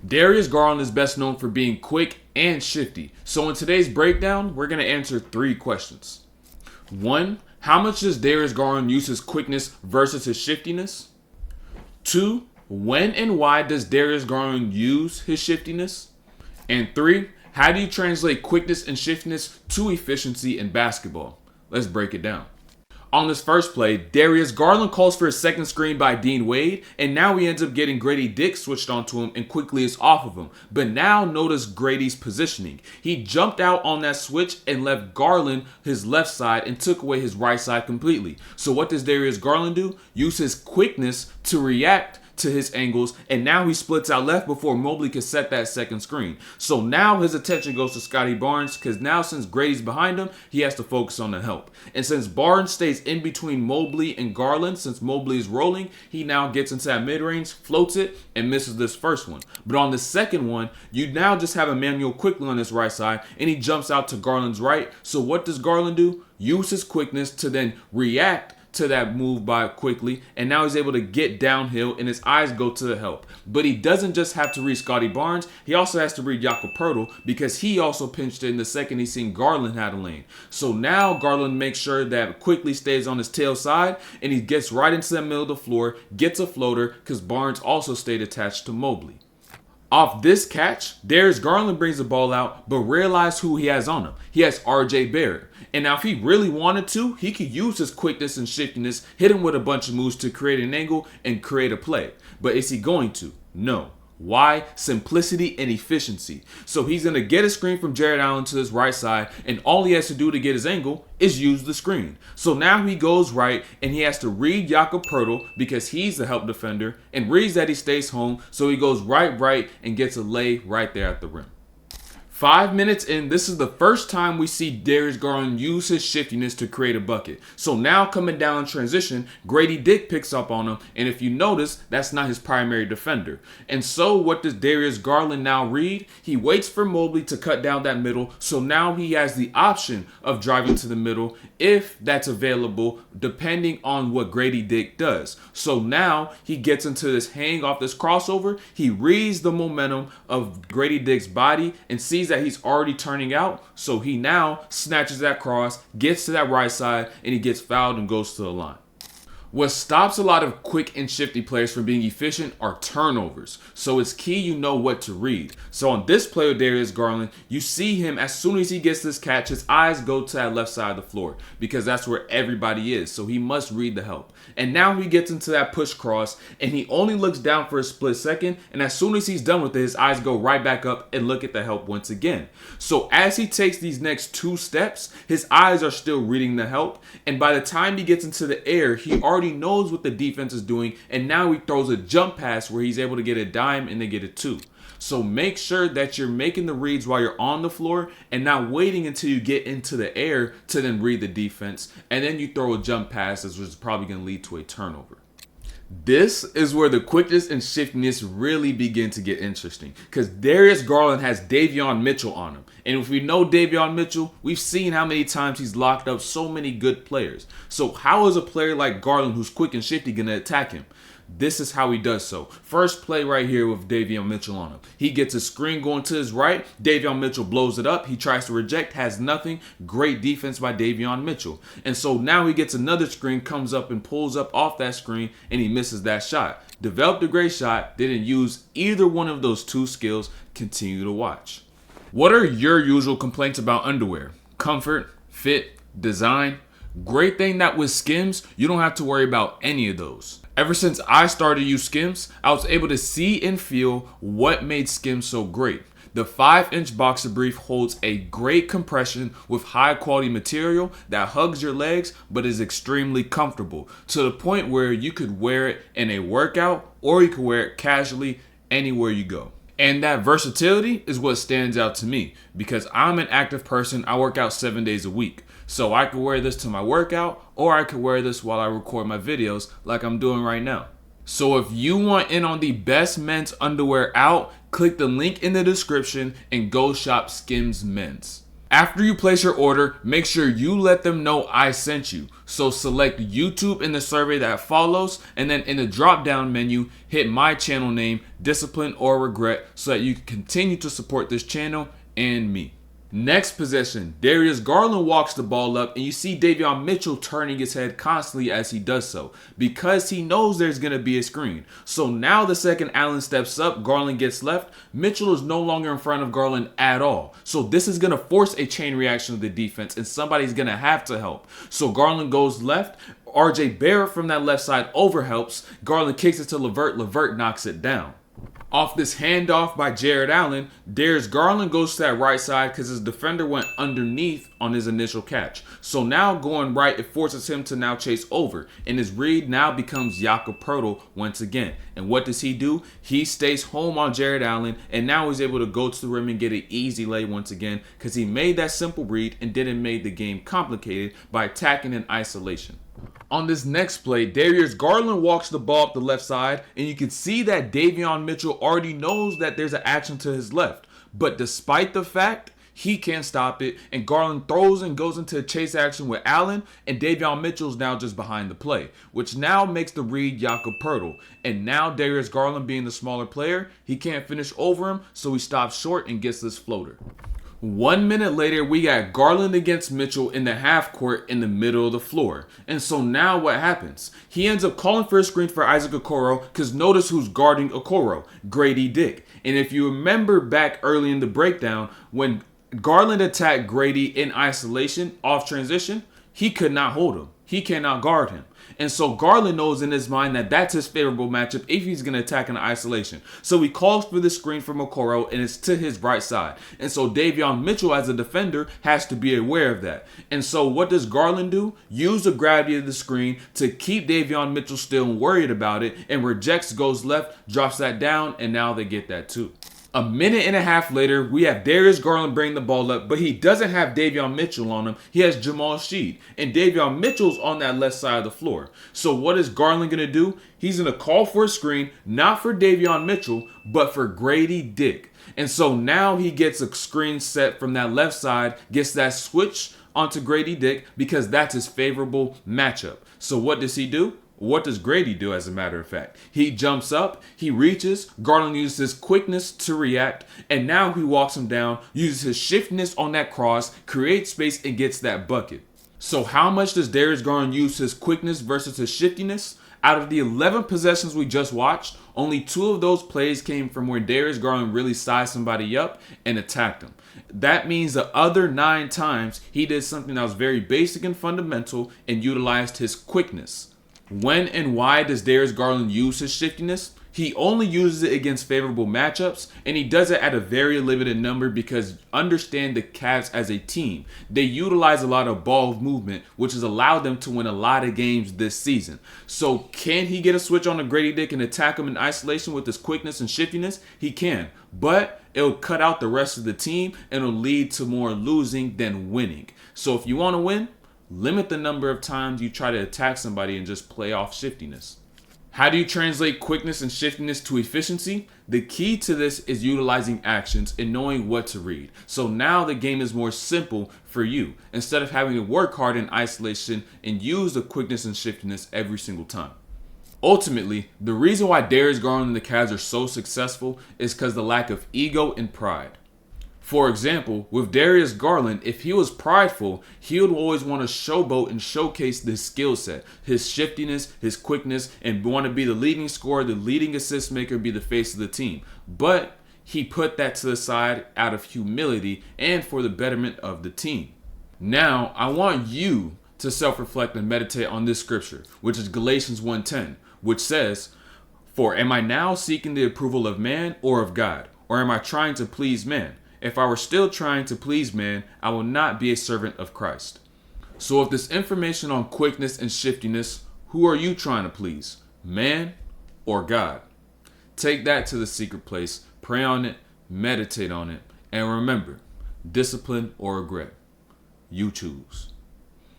Darius Garland is best known for being quick and shifty. So in today's breakdown, we're going to answer 3 questions. 1. How much does Darius Garland use his quickness versus his shiftiness? 2. When and why does Darius Garland use his shiftiness? And 3. How do you translate quickness and shiftiness to efficiency in basketball? Let's break it down. On this first play, Darius Garland calls for a second screen by Dean Wade, and now he ends up getting Grady Dick switched onto him and quickly is off of him. But now notice Grady's positioning. He jumped out on that switch and left Garland his left side and took away his right side completely. So what does Darius Garland do? Use his quickness to react to his angles, and now he splits out left before Mobley can set that second screen. So now his attention goes to Scotty Barnes, because now since Grady's behind him, he has to focus on the help. And since Barnes stays in between Mobley and Garland, since Mobley is rolling, he now gets into that mid-range, floats it, and misses this first one. But on the second one, you now just have Emmanuel quickly on this right side, and he jumps out to Garland's right. So what does Garland do? Use his quickness to then react to that move by quickly, and now he's able to get downhill and his eyes go to the help. But he doesn't just have to read Scotty Barnes, he also has to read Jakob Poeltl, because he also pinched in the second he seen Garland had a lane. So now Garland makes sure that quickly stays on his tail side, and he gets right into the middle of the floor, gets a floater, because Barnes also stayed attached to Mobley. Off this catch, Darius Garland brings the ball out, but realize who he has on him. He has RJ Barrett. And now if he really wanted to, he could use his quickness and shiftiness, hit him with a bunch of moves to create an angle and create a play. But is he going to? No. Why? Simplicity and efficiency. So he's going to get a screen from Jared Allen to his right side, and all he has to do to get his angle is use the screen. So now he goes right, and he has to read Jakob Poeltl because he's the help defender, and reads that he stays home, so he goes right, and gets a lay right there at the rim. 5 minutes in, this is the first time we see Darius Garland use his shiftiness to create a bucket. So now coming down in transition, Grady Dick picks up on him, and if you notice, that's not his primary defender. And so what does Darius Garland now read? He waits for Mobley to cut down that middle, so now he has the option of driving to the middle if that's available, depending on what Grady Dick does. So now he gets into this hang off this crossover, he reads the momentum of Grady Dick's body and sees that he's already turning out, so he now snatches that cross, gets to that right side, and he gets fouled and goes to the line. What stops a lot of quick and shifty players from being efficient are turnovers. So it's key you know what to read. So on this play with Darius Garland, you see him as soon as he gets this catch, his eyes go to that left side of the floor because that's where everybody is. So he must read the help. And now he gets into that push cross and he only looks down for a split second. And as soon as he's done with it, his eyes go right back up and look at the help once again. So as he takes these next 2 steps, his eyes are still reading the help. And by the time he gets into the air, he already knows what the defense is doing, and now he throws a jump pass where he's able to get a dime and they get a 2. So make sure that you're making the reads while you're on the floor and not waiting until you get into the air to then read the defense, and then you throw a jump pass, which is probably going to lead to a turnover. This is where the quickness and shiftiness really begin to get interesting, because Darius Garland has Davion Mitchell on him. And if we know Davion Mitchell, we've seen how many times he's locked up so many good players. So how is a player like Garland, who's quick and shifty, going to attack him? This is how he does so. First play right here with Davion Mitchell on him. He gets a screen going to his right. Davion Mitchell blows it up. He tries to reject, has nothing. Great defense by Davion Mitchell. And so now he gets another screen, comes up and pulls up off that screen, and he misses that shot. Developed a great shot. Didn't use either one of those 2 skills. Continue to watch. What are your usual complaints about underwear? Comfort, fit, design? Great thing that with Skims, you don't have to worry about any of those. Ever since I started to use Skims, I was able to see and feel what made Skims so great. The 5-inch boxer brief holds a great compression with high quality material that hugs your legs but is extremely comfortable, to the point where you could wear it in a workout or you could wear it casually anywhere you go. And that versatility is what stands out to me, because I'm an active person. I work out 7 days a week. So I could wear this to my workout, or I could wear this while I record my videos like I'm doing right now. So if you want in on the best men's underwear out, click the link in the description and go shop Skims Men's. After you place your order, make sure you let them know I sent you. So select YouTube in the survey that follows, and then in the drop down menu, hit my channel name, Discipline or Regret, so that you can continue to support this channel and me. Next possession, Darius Garland walks the ball up, and you see Davion Mitchell turning his head constantly as he does so, because he knows there's going to be a screen. So now the second Allen steps up, Garland gets left, Mitchell is no longer in front of Garland at all. So this is going to force a chain reaction of the defense, and somebody's going to have to help. So Garland goes left, RJ Barrett from that left side overhelps, Garland kicks it to LeVert knocks it down. Off this handoff by Jared Allen, Darius Garland goes to that right side because his defender went underneath on his initial catch. So now going right, it forces him to now chase over. And his read now becomes Jakob Poeltl once again. And what does he do? He stays home on Jared Allen, and now he's able to go to the rim and get an easy lay once again because he made that simple read and didn't make the game complicated by attacking in isolation. On this next play, Darius Garland walks the ball up the left side, and you can see that Davion Mitchell already knows that there's an action to his left. But despite the fact, he can't stop it, and Garland throws and goes into a chase action with Allen, and Davion Mitchell's now just behind the play, which now makes the read Jakob Poeltl. And now Darius Garland, being the smaller player, he can't finish over him, so he stops short and gets this floater. 1 minute later, we got Garland against Mitchell in the half court in the middle of the floor. And so now what happens? He ends up calling for a screen for Isaac Okoro, because notice who's guarding Okoro, Grady Dick. And if you remember back early in the breakdown, when Garland attacked Grady in isolation, off transition, he could not hold him. He cannot guard him. And so Garland knows in his mind that that's his favorable matchup if he's going to attack in isolation. So he calls for the screen from Okoro, and it's to his right side. And so Davion Mitchell, as a defender, has to be aware of that. And so what does Garland do? Use the gravity of the screen to keep Davion Mitchell still worried about it, and rejects, goes left, drops that down, and now they get that too. A minute and a half later, we have Darius Garland bring the ball up, but he doesn't have Davion Mitchell on him. He has Jamal Sheed, and Davion Mitchell's on that left side of the floor. So what is Garland going to do? He's going to call for a screen, not for Davion Mitchell, but for Grady Dick. And so now he gets a screen set from that left side, gets that switch onto Grady Dick because that's his favorable matchup. So what does he do? What does Grady do, as a matter of fact? He jumps up, he reaches, Garland uses his quickness to react, and now he walks him down, uses his shiftiness on that cross, creates space, and gets that bucket. So how much does Darius Garland use his quickness versus his shiftiness? Out of the 11 possessions we just watched, only 2 of those plays came from where Darius Garland really sized somebody up and attacked him. That means the other 9 times he did something that was very basic and fundamental and utilized his quickness. When and why does Darius Garland use his shiftiness? He only uses it against favorable matchups, and he does it at a very limited number because understand the Cavs as a team. They utilize a lot of ball movement, which has allowed them to win a lot of games this season. So can he get a switch on a Grady Dick and attack him in isolation with his quickness and shiftiness? He can, but it'll cut out the rest of the team and it'll lead to more losing than winning. So if you want to win, limit the number of times you try to attack somebody and just play off shiftiness. How do you translate quickness and shiftiness to efficiency? The key to this is utilizing actions and knowing what to read. So now the game is more simple for you instead of having to work hard in isolation and use the quickness and shiftiness every single time. Ultimately, the reason why Darius Garland and the Cavs are so successful is because of the lack of ego and pride. For example, with Darius Garland, if he was prideful, he would always want to showboat and showcase this skill set, his shiftiness, his quickness, and want to be the leading scorer, the leading assist maker, be the face of the team. But he put that to the side out of humility and for the betterment of the team. Now, I want you to self-reflect and meditate on this scripture, which is Galatians 1:10, which says, "For am I now seeking the approval of man or of God? Or am I trying to please man? If I were still trying to please man, I will not be a servant of Christ." So with this information on quickness and shiftiness, who are you trying to please? Man or God? Take that to the secret place, pray on it, meditate on it, and remember, discipline or regret. You choose.